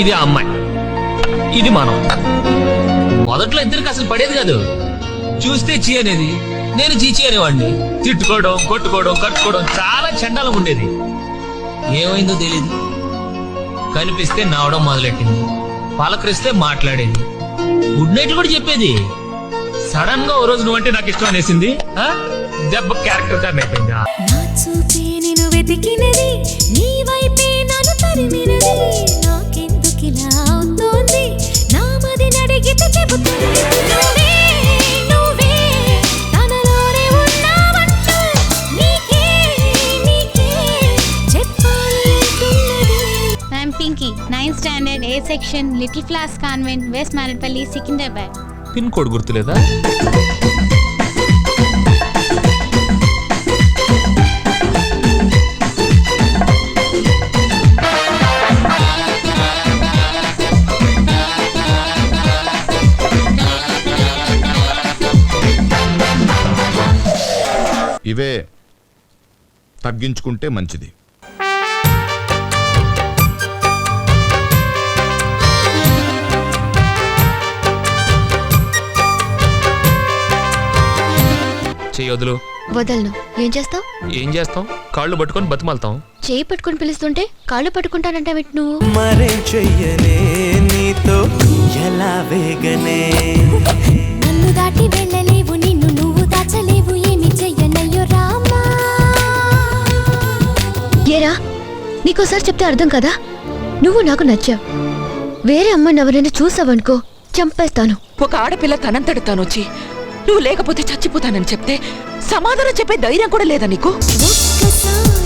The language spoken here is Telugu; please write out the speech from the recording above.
ఇది ఆ అమ్మాయి, ఇది మనం. మొదట్లో ఇద్దరికి అసలు పడేది కాదు. చూస్తే చీ అనేది, నేను చీచి అనేవాడిని. తిట్టుకోవడం, కొట్టుకోవడం, కట్టుకోవడం చాలా చండాలం ఉండేది. ఏమైందో తెలీదు, కనిపిస్తే నవ్వడం మొదలెట్టింది, పలకరిస్తే మాట్లాడేది, గుడ్ నైట్ కూడా చెప్పేది. సడన్ గా ఓ రోజు నువ్వంటే నాకు ఇష్టం అనేసింది. దెబ్బ క్యారెక్టర్ టర్న్ అయిపోయిందా? వెతికినది నీ వైపే నన్ను తరిమినది, నాకెందుకిలా అవుతోంది, నా మది నడిగితే చెబుతుంది నువ్వే నువ్వే తనలోనే ఉన్నావంటూ నీకే నీకే చెప్పాలంటున్నది. I'm Pinky, 9th standard, A section, little flower convent, west Marredpally, Secunderabad. Pin code గుర్తులేదా? ఇవే తగ్గించుకుంటే మంచిది. చెయ్యొద్దులు. వదలను. ఏం చేస్తావు? ఏం చేస్తాం? కాళ్ళు పట్టుకొని బతిమాలతాం. చేయి పట్టుకొని పిలుస్తుంటే కాళ్ళు పట్టుకుంటానంటావేంటి నువ్వు? మరే చెయ్యనే నీతో ఎలా వేగనే, నన్ను దాటి వెళ్ళలేవు, నిన్ను నువ్వు దాచలేవు, ఏమి చెయ్యనయ్యో రామా. ఏరా, నీకోసారి చెప్తే అర్థం కదా? నువ్వు నాకు నచ్చావు. వేరే అమ్మని ఎవరైనా చూసావనుకో చంపేస్తాను. ఒక ఆడపిల్ల తనంతట తానొచ్చి నువ్వు లేకపోతే చచ్చిపోతానని చెప్తే సమాధానం చెప్పే ధైర్యం కూడా లేదా నీకు? ఒక్కసారి